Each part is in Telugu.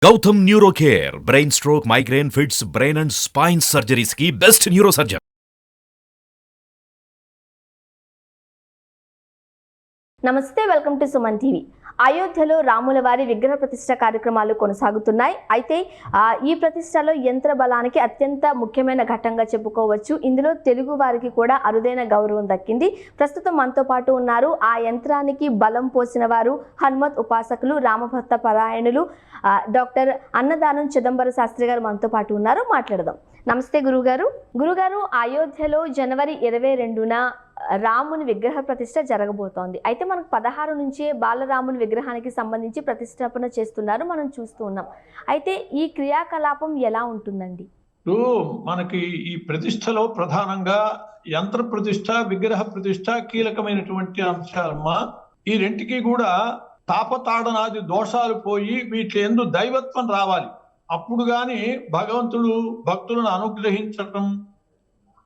Gautam neuro care brain stroke migraine fits brain and spine surgeries కి బెస్ట్ న్యూరో సర్జన్. నమస్తే, వెల్కమ్ టు సుమన్ టీవీ. అయోధ్యలో రాముల వారి విగ్రహ ప్రతిష్ట కార్యక్రమాలు కొనసాగుతున్నాయి. అయితే ఈ ప్రతిష్టలో యంత్ర బలానికి అత్యంత ముఖ్యమైన ఘట్టంగా చెప్పుకోవచ్చు. ఇందులో తెలుగు వారికి కూడా అరుదైన గౌరవం దక్కింది. ప్రస్తుతం మనతో పాటు ఉన్నారు ఆ యంత్రానికి బలం పోసిన వారు హనుమత్ ఉపాసకులు, రామభక్త పరాయణులు డాక్టర్ అన్నదానం చిదంబర శాస్త్రి గారు మనతో పాటు ఉన్నారు. మాట్లాడదాం. నమస్తే గురుగారు. గురుగారు, అయోధ్యలో జనవరి 22న రాముని విగ్రహ ప్రతిష్ట జరగబోతోంది. అయితే మనకు 16 నుంచే బాలరాముని విగ్రహానికి సంబంధించి ప్రతిష్టాపన చేస్తున్నారు, మనం చూస్తూ ఉన్నాం. అయితే ఈ క్రియాకలాపం ఎలా ఉంటుందండి? మనకి ఈ ప్రతిష్టలో ప్రధానంగా యంత్ర ప్రతిష్ట, విగ్రహ ప్రతిష్ట కీలకమైనటువంటి అంశాలమ్మా. ఈ రెంటికి కూడా తాపతాడనాది దోషాలు పోయి వీటి యందు దైవత్వం రావాలి. అప్పుడు గాని భగవంతుడు భక్తులను అనుగ్రహించటం,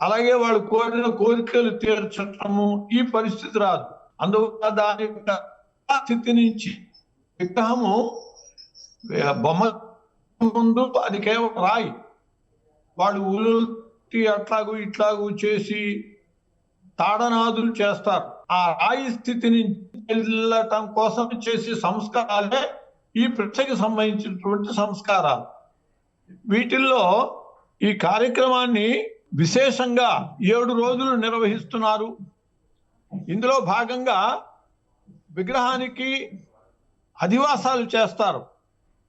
అలాగే వాళ్ళు కోరిన కోరికలు తీర్చటము ఈ పరిస్థితి రాదు. అందువల్ల దాని యొక్క స్థితి నుంచి విగ్రహము బొమ్మ ముందు అది కేవలం రాయి, వాళ్ళు ఉలుటి అట్లాగూ ఇట్లాగూ చేసి తాడనాదులు చేస్తారు. ఆ రాయి స్థితిని వెళ్ళటం కోసం చేసే సంస్కారాలే ఈ ప్రత్యేక సంబంధించినటువంటి సంస్కారాలు. వీటిల్లో ఈ కార్యక్రమాన్ని విశేషంగా 7 రోజులు నిర్వహిస్తున్నారు. ఇందులో భాగంగా విగ్రహానికి అధివాసాలు చేస్తారు.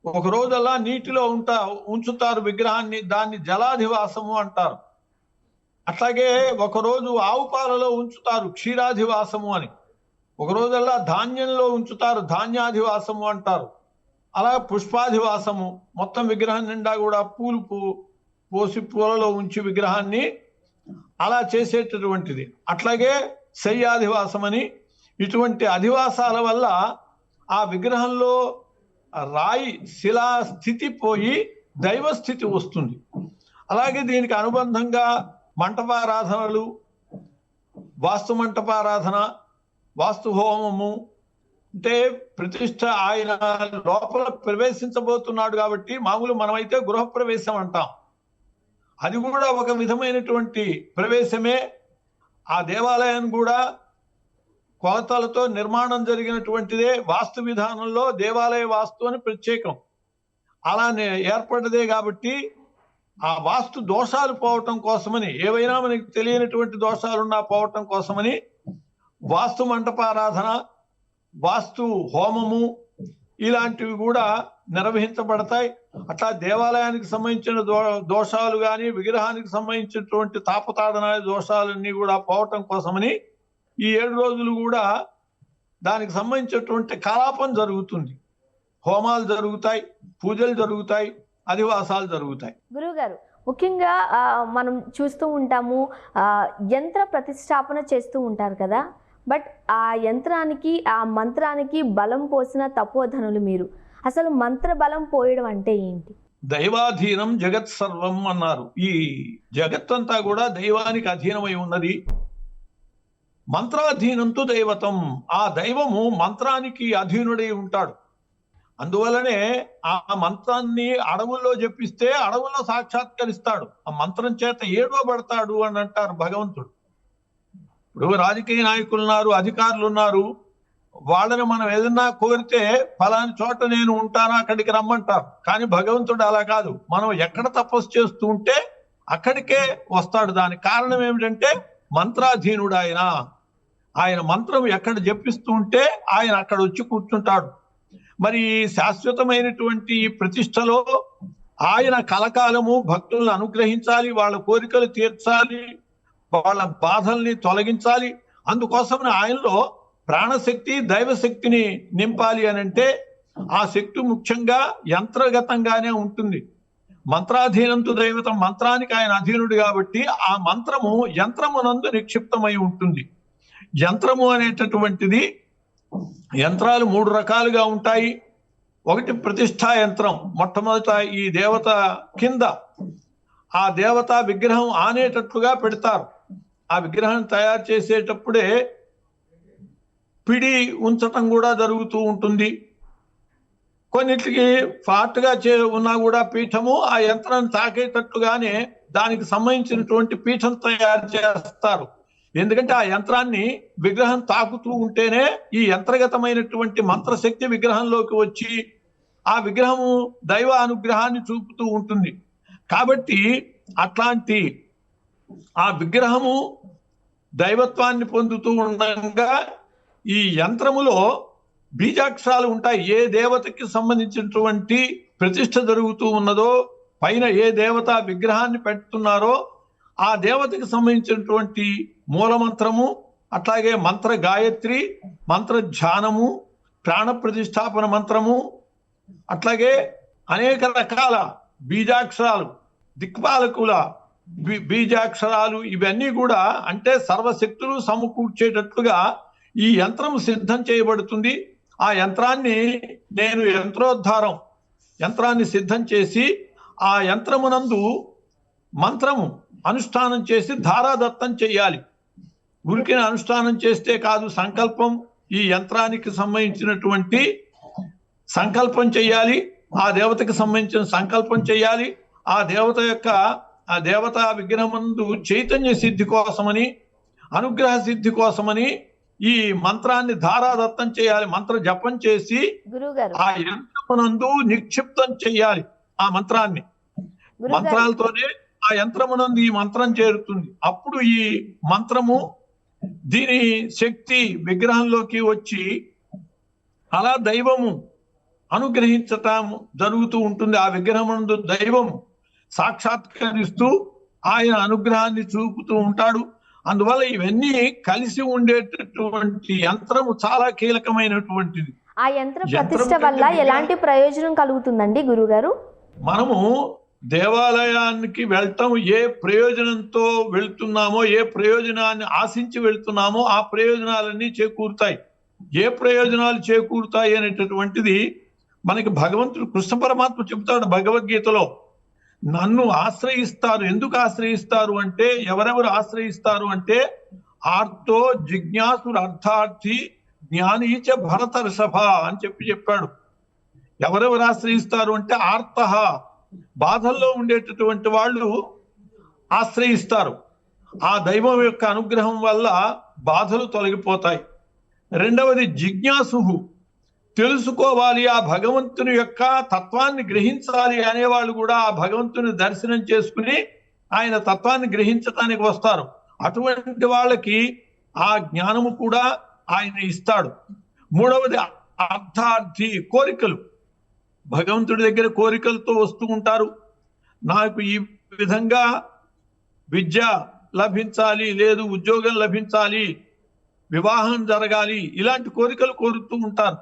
ఒక రోజల్లా నీటిలో ఉంచుతారు విగ్రహాన్ని, దాన్ని జలాధివాసము అంటారు. అట్లాగే ఒకరోజు ఆవు పాలలో ఉంచుతారు, క్షీరాధివాసము అని. ఒక రోజల్లా ధాన్యంలో ఉంచుతారు, ధాన్యాధివాసము అంటారు. అలా పుష్పాధివాసము, మొత్తం విగ్రహం నిండా కూడా పూలు పోసి పూలలో ఉంచి విగ్రహాన్ని అలా చేసేటటువంటిది. అట్లాగే శయ్యాధివాసం అని. ఇటువంటి అధివాసాల వల్ల ఆ విగ్రహంలో రాయి శిలా స్థితి పోయి దైవస్థితి వస్తుంది. అలాగే దీనికి అనుబంధంగా మంటపారాధనలు, వాస్తు మంటపారాధన, వాస్తు హోమము, అంటే ప్రతిష్ట ఆయన లోపల ప్రవేశించబోతున్నాడు కాబట్టి మామూలు మనమైతే గృహప్రవేశం అంటాం, అది కూడా ఒక విధమైనటువంటి ప్రవేశమే. ఆ దేవాలయాన్ని కూడా కొలతలతో నిర్మాణం జరిగినటువంటిదే. వాస్తు విధానంలో దేవాలయ వాస్తు అని ప్రత్యేకం, అలానే ఏర్పడ్డదే. కాబట్టి ఆ వాస్తు దోషాలు పోవటం కోసమని, ఏవైనా మనకి తెలియనటువంటి దోషాలున్నా పోవటం కోసమని వాస్తు మంటపారాధన, వాస్తు హోమము ఇలాంటివి కూడా నిర్వహించబడతాయి. అట్లా దేవాలయానికి సంబంధించిన దోషాలు కానీ, విగ్రహానికి సంబంధించినటువంటి తాపతాడన దోషాలన్నీ కూడా పోవటం కోసమని ఈ 7 రోజులు కూడా దానికి సంబంధించినటువంటి కలాపం జరుగుతుంది. హోమాలు జరుగుతాయి, పూజలు జరుగుతాయి, అధివాసాలు జరుగుతాయి. గురువుగారు, ముఖ్యంగా మనం చూస్తూ ఉంటాము యంత్ర ప్రతిష్టాపన చేస్తూ ఉంటారు కదా, బట్ ఆ యంత్రానికి, ఆ మంత్రానికి బలం పోసిన తపోధనులు మీరు. అసలు మంత్ర బలం పోయడం అంటే ఏంటి? దైవాధీనం జగత్ సర్వం అన్నారు. ఈ జగత్తంతా కూడా దైవానికి అధీనమై ఉన్నది. మంత్రాధీనంతో దైవతం, ఆ దైవము మంత్రానికి అధీనుడై ఉంటాడు. అందువలనే ఆ మంత్రాన్ని అడవుల్లో జపిస్తే అడవుల్లో సాక్షాత్కరిస్తాడు. ఆ మంత్రం చేత ఏడవబడతాడు అని అంటారు భగవంతుడు. ఇప్పుడు రాజకీయ నాయకులు ఉన్నారు, అధికారులు ఉన్నారు, వాళ్ళని మనం ఏదన్నా కోరితే ఫలాని చోట నేను ఉంటాను అక్కడికి రమ్మంటారు. కానీ భగవంతుడు అలా కాదు. మనం ఎక్కడ తపస్సు చేస్తూ ఉంటే అక్కడికే వస్తాడు. దానికి కారణం ఏమిటంటే మంత్రాధీనుడు ఆయన మంత్రం ఎక్కడ జపిస్తూ ఉంటే ఆయన అక్కడ వచ్చి కూర్చుంటాడు. మరి శాశ్వతమైనటువంటి ప్రతిష్టలో ఆయన కలకాలము భక్తులను అనుగ్రహించాలి, వాళ్ళ కోరికలు తీర్చాలి, వాళ్ళ బాధల్ని తొలగించాలి. అందుకోసం ఆయనలో ప్రాణశక్తి, దైవశక్తిని నింపాలి అని అంటే ఆ శక్తి ముఖ్యంగా యంత్రగతంగానే ఉంటుంది. మంత్రాధీనంతో దైవతం, మంత్రానికి ఆయన అధీనుడు కాబట్టి ఆ మంత్రము యంత్రమునందు నిక్షిప్తమై ఉంటుంది. యంత్రము అనేటటువంటిది, యంత్రాలు 3 రకాలుగా ఉంటాయి. ఒకటి ప్రతిష్ఠా యంత్రం. మొట్టమొదట ఈ దేవత కింద ఆ దేవత విగ్రహం ఆనేటట్లుగా పెడతారు. ఆ విగ్రహం తయారు చేసేటప్పుడే పిడి ఉంచటం కూడా జరుగుతూ ఉంటుంది. కొన్నిటికి ఫ్లాట్గా ఉన్నా కూడా పీఠము ఆ యంత్రాన్ని తాకేటట్లుగానే దానికి సంబంధించినటువంటి పీఠం తయారు చేస్తారు. ఎందుకంటే ఆ యంత్రాన్ని విగ్రహం తాకుతూ ఉంటేనే ఈ యంత్రగతమైనటువంటి మంత్రశక్తి విగ్రహంలోకి వచ్చి ఆ విగ్రహము దైవ అనుగ్రహాన్ని చూపుతూ ఉంటుంది. కాబట్టి అట్లాంటి ఆ విగ్రహము దైవత్వాన్ని పొందుతూ ఉండగా ఈ యంత్రములో బీజాక్షరాలు ఉంటాయి. ఏ దేవతకి సంబంధించినటువంటి ప్రతిష్ఠ జరుగుతూ ఉన్నదో, పైన ఏ దేవత విగ్రహాన్ని పెడుతున్నారో ఆ దేవతకి సంబంధించినటువంటి మూలమంత్రము, అట్లాగే మంత్ర గాయత్రి, మంత్ర ధ్యానము, ప్రాణ ప్రతిష్టాపన మంత్రము, అట్లాగే అనేక రకాల బీజాక్షరాలు, దిక్పాలకుల బీజాక్షరాలు, ఇవన్నీ కూడా అంటే సర్వశక్తులు సమకూర్చేటట్లుగా ఈ యంత్రం సిద్ధం చేయబడుతుంది. ఆ యంత్రాన్ని నేను యంత్రాన్ని సిద్ధం చేసి ఆ యంత్రమునందు మంత్రము అనుష్ఠానం చేసి ధారాదత్తం చేయాలి. ఊరికే అనుష్ఠానం చేస్తే కాదు, సంకల్పం, ఈ యంత్రానికి సంబంధించినటువంటి సంకల్పం చేయాలి. ఆ దేవతకి సంబంధించిన సంకల్పం చేయాలి. ఆ దేవత విగ్రహమందు చైతన్య సిద్ధి కోసమని, అనుగ్రహ సిద్ధి కోసమని ఈ మంత్రాన్ని ధారాదత్తం చేయాలి. మంత్ర జపం చేసి ఆ యంత్రమునందు నిక్షిప్తం చేయాలి. ఆ మంత్రాన్ని మంత్రాలతోనే ఆ యంత్రమునందు ఈ మంత్రం చేరుతుంది. అప్పుడు ఈ మంత్రము దీని శక్తి విగ్రహంలోకి వచ్చి అలా దైవము అనుగ్రహించటం జరుగుతూ ఉంటుంది. ఆ విగ్రహమునందు దైవము సాక్షాత్కరిస్తూ ఆయన అనుగ్రహాన్ని చూపుతూ ఉంటాడు. అందువల్ల ఇవన్నీ కలిసి ఉండేటటువంటి యంత్రము చాలా కీలకమైనటువంటిది. ఆ యంత్ర ప్రతిష్ఠ వల్ల ఎలాంటి ప్రయోజనం కలుగుతుందండి గురుగారు? మనము దేవాలయానికి వెళ్తాం ఏ ప్రయోజనంతో వెళ్తున్నామో, ఏ ప్రయోజనాన్ని ఆశించి వెళ్తున్నామో ఆ ప్రయోజనాలన్నీ చేకూరుతాయి. ఏ ప్రయోజనాలు చేకూరుతాయి అనేటటువంటిది మనకి భగవంతుడు కృష్ణ పరమాత్మ చెబుతాడు భగవద్గీతలో. నన్ను ఆశ్రయిస్తారు. ఎందుకు ఆశ్రయిస్తారు అంటే, ఎవరెవరు ఆశ్రయిస్తారు అంటే, ఆర్తో జిజ్ఞాసుడు అర్థార్థి జ్ఞానీచ భరతర్షభ అని చెప్పాడు. ఎవరెవరు ఆశ్రయిస్తారు అంటే, ఆర్తః బాధల్లో ఉండేటటువంటి వాళ్ళు ఆశ్రయిస్తారు. ఆ దైవం యొక్క అనుగ్రహం వల్ల బాధలు తొలగిపోతాయి. రెండవది జిజ్ఞాసుహు, తెలుసుకోవాలి, ఆ భగవంతుని యొక్క తత్వాన్ని గ్రహించాలి అనేవాళ్ళు కూడా ఆ భగవంతుని దర్శనం చేసుకుని ఆయన తత్వాన్ని గ్రహించటానికి వస్తారు. అటువంటి వాళ్ళకి ఆ జ్ఞానము కూడా ఆయన ఇస్తాడు. మూడవది అర్థార్థి, కోరికలు. భగవంతుడి దగ్గర కోరికలతో వస్తూ ఉంటారు. నాకు ఈ విధంగా విద్య లభించాలి, లేదు ఉద్యోగం లభించాలి, వివాహం జరగాలి, ఇలాంటి కోరికలు కోరుతూ ఉంటారు.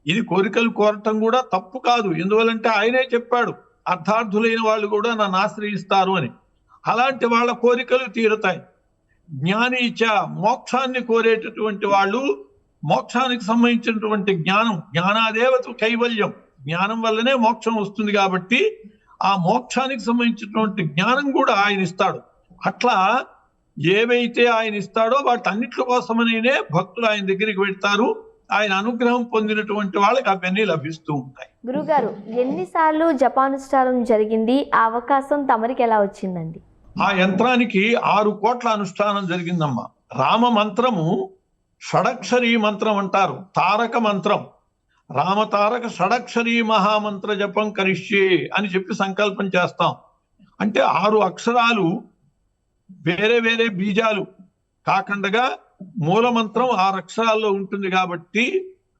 ఇది కోరికలు కోరటం కూడా తప్పు కాదు. ఎందువల్లంటే ఆయనే చెప్పాడు, అర్థార్థులైన వాళ్ళు కూడా నన్ను ఆశ్రయిస్తారు అని. అలాంటి వాళ్ళ కోరికలు తీరుతాయి. జ్ఞానీచ, మోక్షాన్ని కోరేటటువంటి వాళ్ళు, మోక్షానికి సంబంధించినటువంటి జ్ఞానం, జ్ఞానాదేవత కైవల్యం, జ్ఞానం వల్లనే మోక్షం వస్తుంది. కాబట్టి ఆ మోక్షానికి సంబంధించినటువంటి జ్ఞానం కూడా ఆయన ఇస్తాడు. అట్లా ఏవైతే ఆయన ఇస్తాడో వాటన్నిటి కోసమనే భక్తులు ఆయన దగ్గరికి వెళ్తారు. ఆయన అనుగ్రహం పొందినటువంటి వాళ్ళకి అవన్నీ లభిస్తూ ఉంటాయి. గురుగారు, ఎన్నిసార్లు జపానుష్ఠానం జరిగింది? ఆ అవకాశం తమరికి ఎలా వచ్చిందండి? ఆ యంత్రానికి 6 కోట్ల అనుష్ఠానం జరిగిందమ్మా. రామ మంత్రము షడక్షరీ మంత్రం అంటారు, తారక మంత్రం. రామతారక షడక్షరీ మహామంత్ర జపం కరిష్యే అని చెప్పి సంకల్పం చేస్తాం. అంటే 6 అక్షరాలు వేరే వేరే బీజాలు కాకుండా మూల మంత్రం 6 అక్షరాల్లో ఉంటుంది. కాబట్టి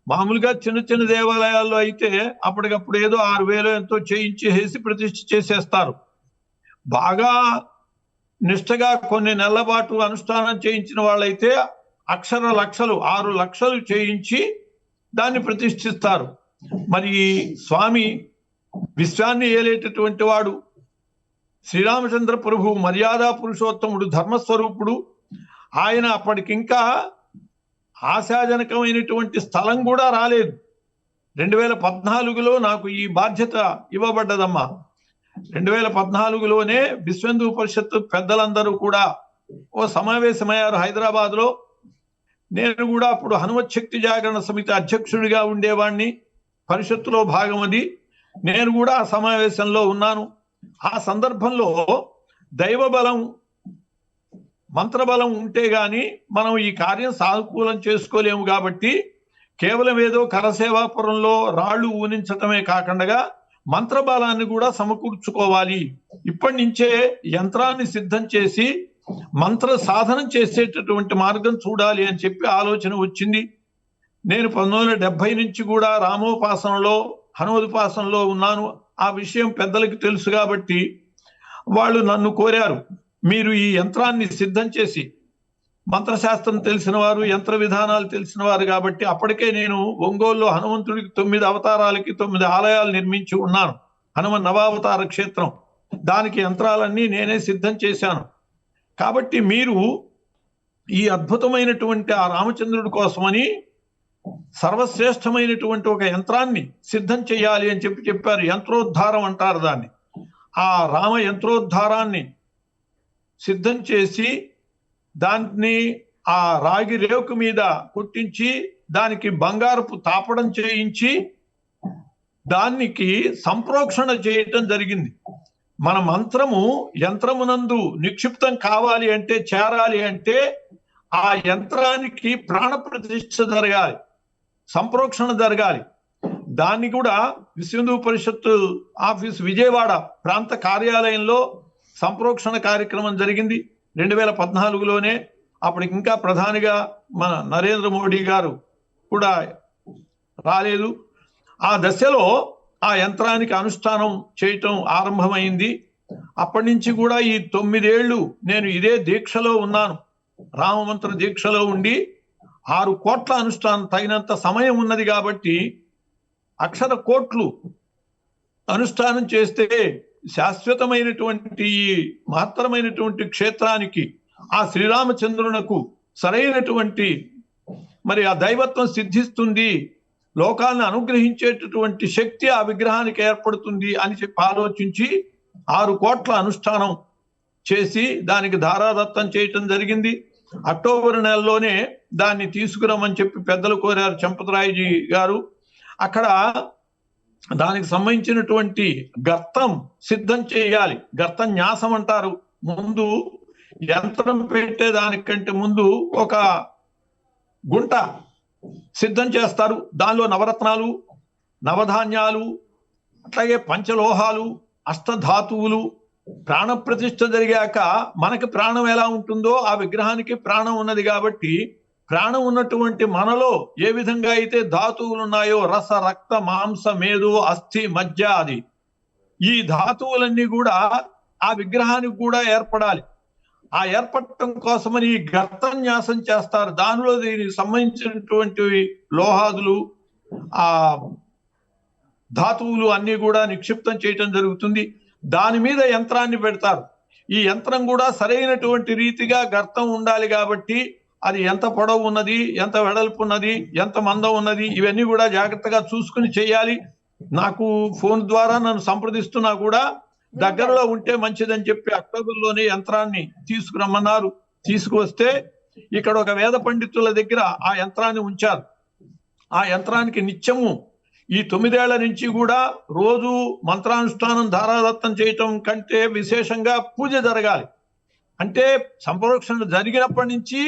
మామూలుగా చిన్న చిన్న దేవాలయాల్లో అయితే అప్పటికప్పుడు ఏదో 6,000 ఎంతో చేయించేసి ప్రతిష్ఠ చేసేస్తారు. బాగా నిష్ఠగా కొన్ని నెలల పాటు అనుష్ఠానం చేయించిన వాళ్ళైతే అక్షర లక్షలు, 6 లక్షలు చేయించి దాన్ని ప్రతిష్ఠిస్తారు. మరి స్వామి విశ్వాన్ని ఏలేటటువంటి వాడు శ్రీరామచంద్ర ప్రభు, మర్యాదా పురుషోత్తముడు, ధర్మస్వరూపుడు. ఆయన అప్పటికింకా ఆశాజనకమైనటువంటి స్థలం కూడా రాలేదు. 2014లో నాకు ఈ బాధ్యత ఇవ్వబడ్డదమ్మా. 2014లోనే విశ్వహిందూ పరిషత్తు పెద్దలందరూ కూడా ఓ సమావేశమయ్యారు హైదరాబాద్ లో. నేను కూడా అప్పుడు హనుమత్ శక్తి జాగరణ సమితి అధ్యక్షుడిగా ఉండేవాడిని. పరిషత్తులో భాగం అది. నేను కూడా ఆ సమావేశంలో ఉన్నాను. ఆ సందర్భంలో దైవ బలం, మంత్రబలం ఉంటే గాని మనం ఈ కార్యం సానుకూలం చేసుకోలేము. కాబట్టి కేవలం ఏదో కరసేవాపురంలో రాళ్లు ఊనించటమే కాకుండా మంత్రబలాన్ని కూడా సమకూర్చుకోవాలి. ఇప్పటి నుంచే యంత్రాన్ని సిద్ధం చేసి మంత్ర సాధనం చేసేటటువంటి మార్గం చూడాలి అని చెప్పి ఆలోచన వచ్చింది. నేను 1970 నుంచి కూడా రామోపాసనలో, హనుమదుపాసనలో ఉన్నాను. ఆ విషయం పెద్దలకి తెలుసు కాబట్టి వాళ్ళు నన్ను కోరారు, మీరు ఈ యంత్రాన్ని సిద్ధం చేసి, మంత్రశాస్త్రం తెలిసిన వారు, యంత్ర విధానాలు తెలిసిన వారు కాబట్టి అప్పటికే నేను ఒంగోలులో హనుమంతుడికి 9 అవతారాలకి 9 ఆలయాలు నిర్మించి ఉన్నాను. హనుమ నవావతార క్షేత్రం, దానికి యంత్రాలన్నీ నేనే సిద్ధం చేశాను. కాబట్టి మీరు ఈ అద్భుతమైనటువంటి ఆ రామచంద్రుడి కోసమని సర్వశ్రేష్టమైనటువంటి ఒక యంత్రాన్ని సిద్ధం చేయాలి అని చెప్పారు. యంత్రోద్ధారం అంటారు దాన్ని. ఆ రామ యంత్రోద్ధారాన్ని సిద్ధం చేసి దాన్ని ఆ రాగి రేకు మీద కుట్టించి దానికి బంగారపు తాపడం చేయించి దానికి సంప్రోక్షణ చేయటం జరిగింది. మన మంత్రము యంత్రమునందు నిక్షిప్తం కావాలి అంటే, చేరాలి అంటే ఆ యంత్రానికి ప్రాణప్రతిష్ఠ జరగాలి, సంప్రోక్షణ జరగాలి. దాన్ని కూడా విశ్వ హిందూ పరిషత్ ఆఫీస్ విజయవాడ ప్రాంత కార్యాలయంలో సంప్రోక్షణ కార్యక్రమం జరిగింది 2014లోనే. అప్పటికి ఇంకా ప్రధానిగా మన నరేంద్ర మోడీ గారు కూడా రాలేదు. ఆ దశలో ఆ యంత్రానికి అనుష్ఠానం చేయటం ఆరంభమైంది. అప్పటి నుంచి కూడా ఈ 9 ఏళ్ళు నేను ఇదే దీక్షలో ఉన్నాను. రామమంత్ర దీక్షలో ఉండి 6 కోట్ల అనుష్ఠానం, తగినంత సమయం ఉన్నది కాబట్టి అక్షర కోట్లు అనుష్ఠానం చేస్తే శాశ్వతమైనటువంటి మహత్తరమైనటువంటి క్షేత్రానికి, ఆ శ్రీరామచంద్రునకు సరైనటువంటి మరి ఆ దైవత్వం సిద్ధిస్తుంది, లోకాలను అనుగ్రహించేటటువంటి శక్తి ఆ విగ్రహానికి ఏర్పడుతుంది అని చెప్పి ఆలోచించి 6 కోట్ల అనుష్ఠానం చేసి దానికి ధారాదత్తం చేయటం జరిగింది. అక్టోబర్ నెలలోనే దాన్ని తీసుకురమ్మని చెప్పి పెద్దలు కోరారు, చంపతరాయజీ గారు. అక్కడ దానికి సంబంధించినటువంటి గర్తం సిద్ధం చేయాలి. గర్తం న్యాసం అంటారు. ముందు యంత్రం పెట్టే దానికంటే ముందు ఒక గుంట సిద్ధం చేస్తారు. దానిలో నవరత్నాలు, నవధాన్యాలు, అట్లాగే పంచలోహాలు, అష్టధాతువులు, ప్రాణప్రతిష్ఠ జరిగాక మనకి ప్రాణం ఎలా ఉంటుందో ఆ విగ్రహానికి ప్రాణం ఉన్నది కాబట్టి ప్రాణం ఉన్నటువంటి మనలో ఏ విధంగా అయితే ధాతువులు ఉన్నాయో, రస, రక్త, మాంస, మేధు, అస్థి, మజ్జ, అది ఈ ధాతువులన్నీ కూడా ఆ విగ్రహానికి కూడా ఏర్పడాలి. ఆ ఏర్పడటం కోసమని గర్తన్యాసం చేస్తారు. దానిలో దీనికి సంబంధించినటువంటి లోహాదులు, ఆ ధాతువులు అన్ని కూడా నిక్షిప్తం చేయటం జరుగుతుంది. దాని మీద యంత్రాన్ని పెడతారు. ఈ యంత్రం కూడా సరైనటువంటి రీతిగా గర్తం ఉండాలి కాబట్టి అది ఎంత పొడవు ఉన్నది, ఎంత వెడల్పు ఉన్నది, ఎంత మందం ఉన్నది, ఇవన్నీ కూడా జాగ్రత్తగా చూసుకుని చేయాలి. నాకు ఫోన్ ద్వారా నన్ను సంప్రదిస్తున్నా కూడా దగ్గరలో ఉంటే మంచిదని చెప్పి అక్టోబర్లోనే యంత్రాన్ని తీసుకురమ్మన్నారు. తీసుకువస్తే ఇక్కడ ఒక వేద పండితుల దగ్గర ఆ యంత్రాన్ని ఉంచారు. ఆ యంత్రానికి నిత్యము ఈ 9 ఏళ్ల నుంచి కూడా రోజు మంత్రానుష్ఠానం, ధారాదత్తం చేయటం కంటే విశేషంగా పూజ జరగాలి. అంటే సంప్రోక్షణ జరిగినప్పటి నుంచి